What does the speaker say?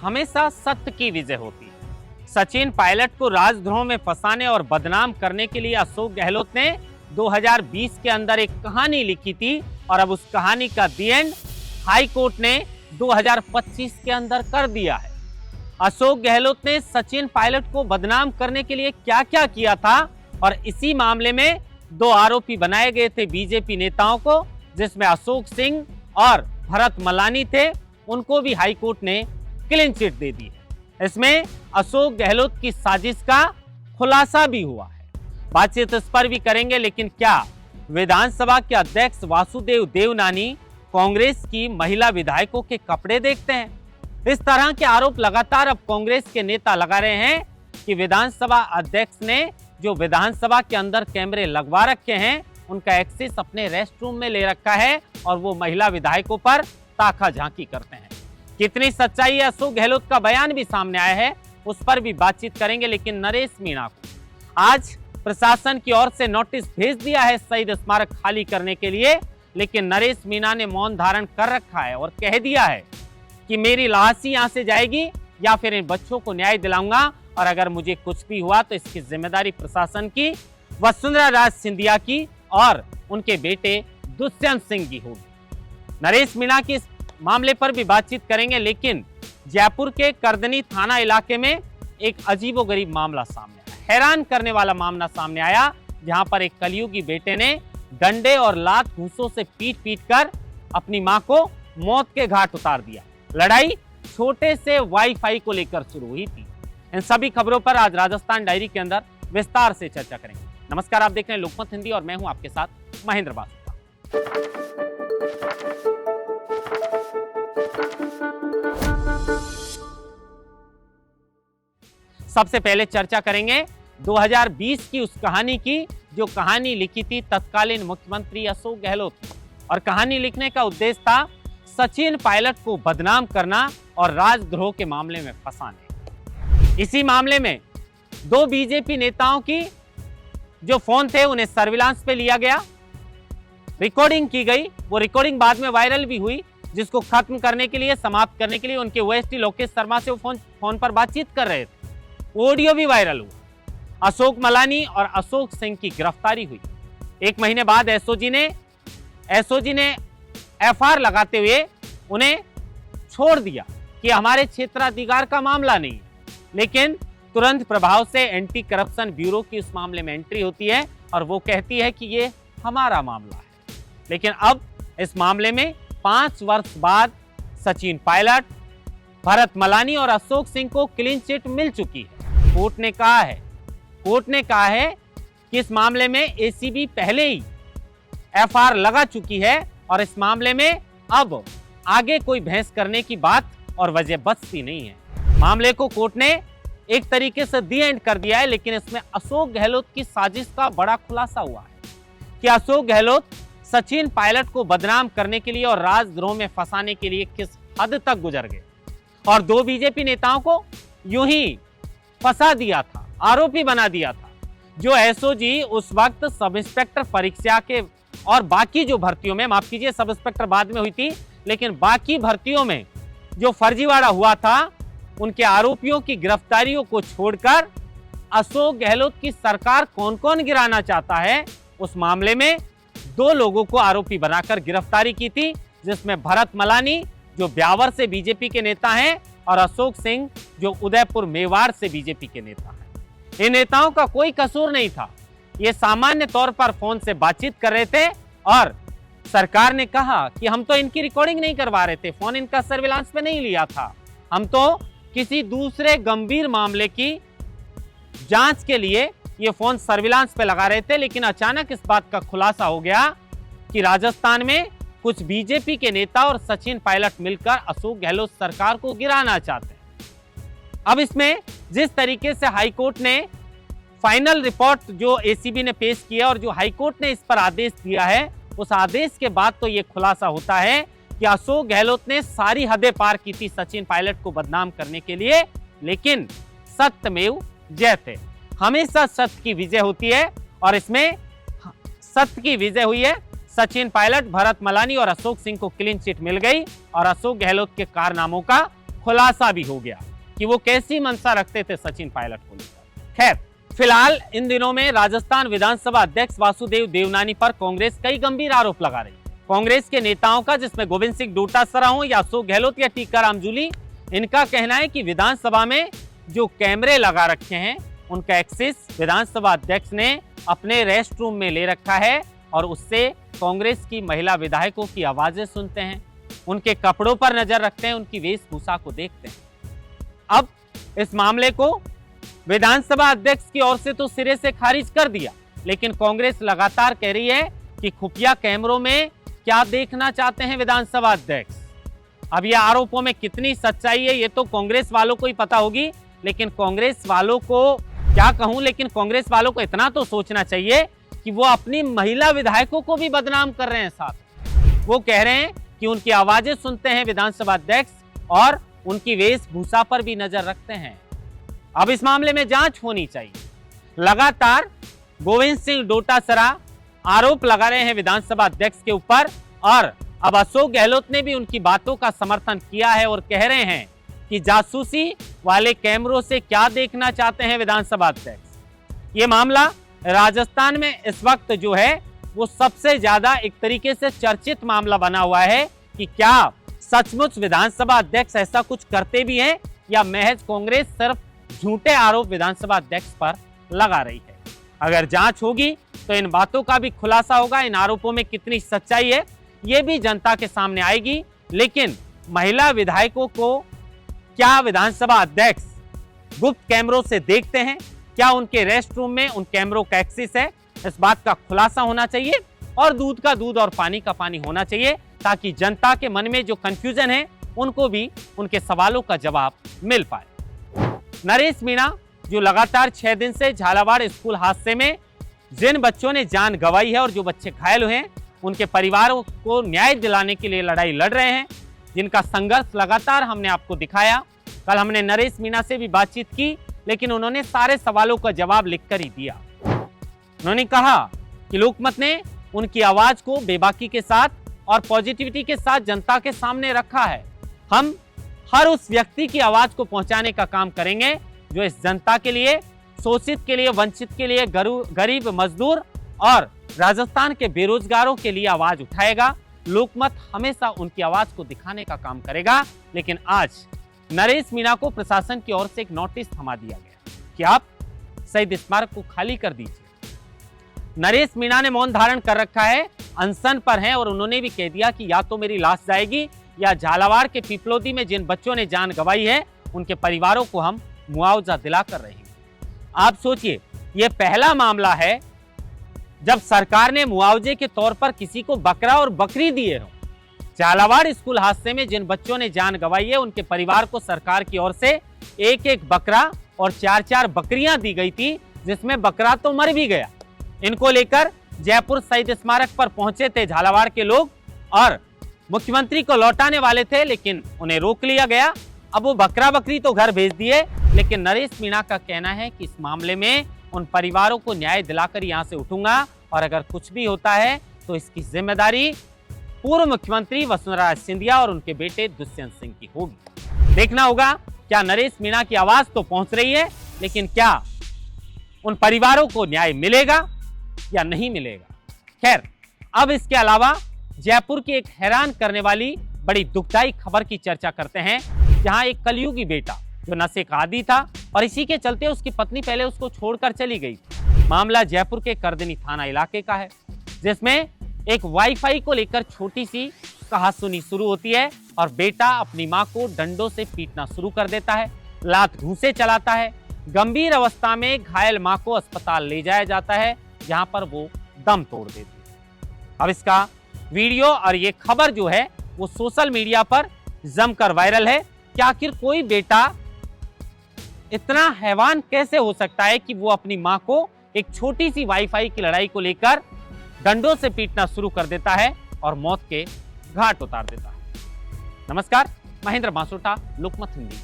हमेशा सत्य की विजय होती है। सचिन पायलट को राजद्रोह में फंसाने और बदनाम करने के लिए अशोक गहलोत ने 2020 के अंदर एक कहानी लिखी थी और अब उस कहानी का दी एंड हाई कोर्ट ने 2025 के अंदर कर दिया है। अशोक गहलोत ने सचिन पायलट को बदनाम करने के लिए क्या क्या किया था और इसी मामले में 2 आरोपी बनाए गए थे बीजेपी नेताओं को, जिसमें अशोक सिंह और भरत मलानी थे, उनको भी हाई कोर्ट ने क्लीन चिट दे दी है। इसमें अशोक गहलोत की साजिश का खुलासा भी हुआ है। बातचीत इस पर भी करेंगे, लेकिन क्या विधानसभा के अध्यक्ष वासुदेव देवनानी कांग्रेस की महिला विधायकों के कपड़े देखते हैं? इस तरह के आरोप लगातार अब कांग्रेस के नेता लगा रहे हैं कि विधानसभा अध्यक्ष ने जो विधानसभा के अंदर कैमरे लगवा रखे हैं, उनका एक्सेस अपने रेस्ट रूम में ले रखा है और वो महिला विधायकों पर ताका झांकी करते हैं। कितनी सच्चाई है, अशोक गहलोत का बयान भी सामने आया है, उस पर भी बातचीत करेंगे। लेकिन नरेश मीणा को आज प्रशासन की ओर से नोटिस भेज दिया है शहीद स्मारक खाली करने के लिए, लेकिन नरेश मीणा ने मौन धारण कर रखा है और कह दिया है कि मेरी लाशी यहां से जाएगी या फिर इन बच्चों को न्याय दिलाऊंगा और अगर मुझे कुछ भी हुआ तो इसकी जिम्मेदारी प्रशासन की, वसुंधरा राज सिंधिया की और उनके बेटे दुष्यंत सिंह की होगी। नरेश मीणा की इस मामले पर भी बातचीत करेंगे। लेकिन जयपुर के करदनी थाना इलाके में एक अजीबोगरीब मामला सामने आया, हैरान करने वाला मामला सामने आया, जहां पर एक कलयुगी बेटे ने डंडे और लात घूंसों से पीट कर अपनी मां को मौत के घाट उतार दिया। लड़ाई छोटे से वाईफाई को लेकर शुरू हुई थी। इन सभी खबरों पर आज राजस्थान डायरी के अंदर विस्तार से चर्चा करेंगे। नमस्कार, आप देख रहे हैं लोकमत हिंदी और मैं हूं आपके साथ महेंद्र बासुदा। सबसे पहले चर्चा करेंगे 2020 की उस कहानी की जो कहानी लिखी थी तत्कालीन मुख्यमंत्री अशोक गहलोत ने। और कहानी लिखने का उद्देश्य था सचिन पायलट को बदनाम करना और राजद्रोह के मामले में फंसाने। इसी मामले में 2 बीजेपी नेताओं की जो फोन थे उन्हें सर्विलांस पे लिया गया, रिकॉर्डिंग की गई। वो रिकॉर्डिंग बाद में वायरल भी हुई, जिसको खत्म करने के लिए, समाप्त करने के लिए उनके ओएसडी लोकेश शर्मा से वो फोन पर बातचीत कर रहे थे। ऑडियो भी वायरल हुआ। अशोक मलानी और अशोक सिंह की गिरफ्तारी हुई। 1 महीने बाद एसओजी ने एफआईआर लगाते हुए उन्हें छोड़ दिया कि हमारे क्षेत्राधिकार का मामला नहीं है। लेकिन तुरंत प्रभाव से एंटी करप्शन ब्यूरो की उस मामले में एंट्री होती है और वो कहती है कि ये हमारा मामला है। लेकिन अब इस मामले में 5 वर्ष बाद सचिन पायलट, भरत मलानी और अशोक सिंह को क्लीन चिट मिल चुकी है। कोर्ट ने कहा है कि इस मामले में एसीबी पहले ही एफआईआर लगा चुकी है और इस मामले में अब आगे कोई बहस करने की बात और वजह बचती नहीं है। मामले को कोर्ट ने एक तरीके से दी एंड कर दिया है। लेकिन इसमें अशोक गहलोत की साजिश का बड़ा खुलासा हुआ है कि अशोक गहलोत सचिन पायलट को बदनाम करने के लिए और राजद्रोह में फंसाने के लिए किस हद तक गुजर गए और 2 बीजेपी नेताओं को यूं ही फंसा दिया था, आरोपी बना दिया था। जो एसओजी उस वक्त सब इंस्पेक्टर परीक्षा के और बाकी जो भर्तियों में, माफ कीजिए सब इंस्पेक्टर बाद में हुई थी, लेकिन बाकी भर्तियों में जो फर्जीवाड़ा हुआ था, उनके आरोपियों की गिरफ्तारियों को छोड़कर अशोक गहलोत की सरकार कौन कौन गिराना चाहता है, उस मामले में 2 लोगों को आरोपी बनाकर गिरफ्तारी की थी, जिसमें भरत मलानी जो ब्यावर से बीजेपी के नेता हैं और अशोक सिंह जो उदयपुर मेवाड़ से बीजेपी के नेता हैं। इन नेताओं का कोई कसूर नहीं था। ये सामान्य तौर पर फोन से बातचीत कर रहे थे और सरकार ने कहा कि हम तो इनकी रिकॉर्डिंग नहीं करवा रहे थे, फोन इनका सर्विलांस पे नहीं लिया था, हम तो किसी दूसरे गंभीर मामले की जांच के लिए ये फोन सर्विलांस पे लगा रहे थे। लेकिन अचानक इस बात का खुलासा हो गया कि राजस्थान में कुछ बीजेपी के नेता और सचिन पायलट मिलकर अशोक गहलोत सरकार को गिराना चाहते हैं। अब इसमें जिस तरीके से हाईकोर्ट ने फाइनल रिपोर्ट जो एसीबी ने पेश किया और जो हाईकोर्ट ने इस पर आदेश दिया है, उस आदेश के बाद तो यह खुलासा होता है कि अशोक गहलोत ने सारी हदें पार की थी सचिन पायलट को बदनाम करने के लिए। लेकिन सत्यमेव जयते, हमेशा सत्य की विजय होती है और इसमें सत्य की विजय हुई है। सचिन पायलट, भरत मलानी और अशोक सिंह को क्लीन चिट मिल गई और अशोक गहलोत के कारनामों का खुलासा भी हो गया कि वो कैसी मंशा रखते थे सचिन पायलट को लेकर। खैर, फिलहाल इन दिनों में राजस्थान विधानसभा अध्यक्ष वासुदेव देवनानी पर कांग्रेस कई गंभीर आरोप लगा रही है। कांग्रेस के नेताओं का, जिसमें गोविंद सिंह डोटासरा हो या अशोक गहलोत या टीकाराम जूली, इनका कहना है कि विधानसभा में जो कैमरे लगा रखे हैं उनका एक्सेस विधानसभा अध्यक्ष ने अपने रेस्ट रूम में ले रखा है और उससे कांग्रेस की महिला विधायकों की आवाजें सुनते हैं, उनके कपड़ों पर नजर रखते हैं, उनकी वेशभूषा को देखते हैं। अब इस मामले को विधानसभा अध्यक्ष की ओर से तो सिरे से खारिज कर दिया, लेकिन कांग्रेस लगातार कह रही है कि खुफिया कैमरों में क्या देखना चाहते हैं विधानसभा अध्यक्ष। अब ये आरोपों में कितनी सच्चाई है ये तो कांग्रेस वालों को ही पता होगी, लेकिन कांग्रेस वालों को क्या कहूं, लेकिन कांग्रेस वालों को इतना तो सोचना चाहिए कि वो अपनी महिला विधायकों को भी बदनाम कर रहे हैं। साथ वो कह रहे हैं कि उनकी आवाजें सुनते हैं विधानसभा अध्यक्ष और उनकी वेशभूषा पर भी नजर रखते हैं। अब इस मामले में जांच होनी चाहिए। लगातार गोविंद सिंह डोटासरा आरोप लगा रहे हैं विधानसभा अध्यक्ष के ऊपर और अब अशोक गहलोत ने भी उनकी बातों का समर्थन किया है और कह रहे हैं कि जासूसी वाले कैमरों से क्या देखना चाहते हैं विधानसभा अध्यक्ष। ये मामला राजस्थान में इस वक्त जो है वो सबसे ज्यादा एक तरीके से चर्चित मामला बना हुआ है कि क्या सचमुच विधानसभा अध्यक्ष ऐसा कुछ करते भी हैं या महज कांग्रेस सिर्फ झूठे आरोप विधानसभा अध्यक्ष पर लगा रही है। अगर जांच होगी तो इन बातों का भी खुलासा होगा, इन आरोपों में कितनी सच्चाई है ये भी जनता के सामने आएगी। लेकिन महिला विधायकों को क्या विधानसभा अध्यक्ष गुप्त कैमरों से देखते हैं, क्या उनके रेस्ट रूम में उन कैमरों का एक्सेस है, इस बात का खुलासा होना चाहिए और दूध का दूध और पानी का पानी होना चाहिए, ताकि जनता के मन में जो कंफ्यूजन है उनको भी उनके सवालों का जवाब मिल पाए। नरेश मीणा जो लगातार 6 दिन से झालावाड़ स्कूल हादसे में जिन बच्चों ने जान गंवाई है और जो बच्चे घायल हुए हैं उनके परिवारों को न्याय दिलाने के लिए लड़ाई लड़ रहे हैं, जिनका संघर्ष लगातार हमने आपको दिखाया। कल हमने नरेश मीणा से भी बातचीत की, लेकिन उन्होंने सारे सवालों का जवाब लिखकर ही दिया। उन्होंने कहा कि लोकमत ने उनकी आवाज को बेबाकी के साथ और पॉजिटिविटी के साथ जनता के सामने रखा है। हम हर उस व्यक्ति की आवाज को पहुंचाने का काम करेंगे जो इस जनता के लिए, शोषित के लिए, वंचित के लिए, गरीब, मजदूर और राजस्थान के बेरोजगारों के लिए आवाज उठाएगा। लोकमत हमेशा उनकी आवाज को दिखाने का काम करेगा। लेकिन आज नरेश मीणा को प्रशासन की ओर से एक नोटिस थमा दिया गया कि आप शहीद स्मारक को खाली कर दीजिए। नरेश मीणा ने मौन धारण कर रखा है, अनशन पर हैं और उन्होंने भी कह दिया कि या तो मेरी लाश जाएगी या झालावाड़ के पिपलोदी में जिन बच्चों ने जान गंवाई है उनके परिवारों को हम मुआवजा दिलाकर रहेंगे। आप सोचिए, यह पहला मामला है जब सरकार ने मुआवजे के तौर पर किसी को बकरा और बकरी दिए हो। झालावाड़ स्कूल हादसे में जिन बच्चों ने जान गंवाई है उनके परिवार को सरकार की ओर से 1-1 बकरा और 4-4 बकरियां दी गई थी, जिसमें बकरा तो मर भी गया। इनको लेकर जयपुर शहीद स्मारक पर पहुंचे थे झालावाड़ के लोग और मुख्यमंत्री को लौटाने वाले थे, लेकिन उन्हें रोक लिया गया। अब वो बकरा बकरी तो घर भेज दिए, लेकिन नरेश मीणा का कहना है कि इस मामले में उन परिवारों को न्याय दिलाकर यहां से उठूंगा और अगर कुछ भी होता है तो इसकी जिम्मेदारी पूर्व मुख्यमंत्री वसुंधरा सिंधिया और उनके बेटे दुष्यंत सिंह की होगी। देखना होगा क्या नरेश मीणा की आवाज तो पहुंच रही है, लेकिन क्या उन परिवारों को न्याय मिलेगा या नहीं मिलेगा। खैर, अब इसके अलावा जयपुर की एक हैरान करने वाली बड़ी दुखदाई खबर की चर्चा करते हैं, जहां एक कलयुगी बेटा जो नशे का आदी था और इसी के चलते उसकी पत्नी पहले उसको छोड़कर चली गई। मामला जयपुर के करदनी थाना इलाके का है, जिसमें एक वाईफाई को लेकर छोटी सी कहासुनी शुरू होती है और बेटा अपनी मां को डंडों से पीटना शुरू कर देता है, लात घूंसे चलाता है। गंभीर अवस्था में घायल मां को अस्पताल ले जाया जाता है, जहां पर वो दम तोड़ देती है। अब इसका वीडियो और ये खबर जो है वो सोशल मीडिया पर जमकर वायरल है कि आखिर कोई बेटा इतना हैवान कैसे हो सकता है कि वो अपनी मां को एक छोटी सी वाईफाई की लड़ाई को लेकर डंडों से पीटना शुरू कर देता है और मौत के घाट उतार देता है। नमस्कार, महेंद्र बांसोटा, लोकमत हिंदी।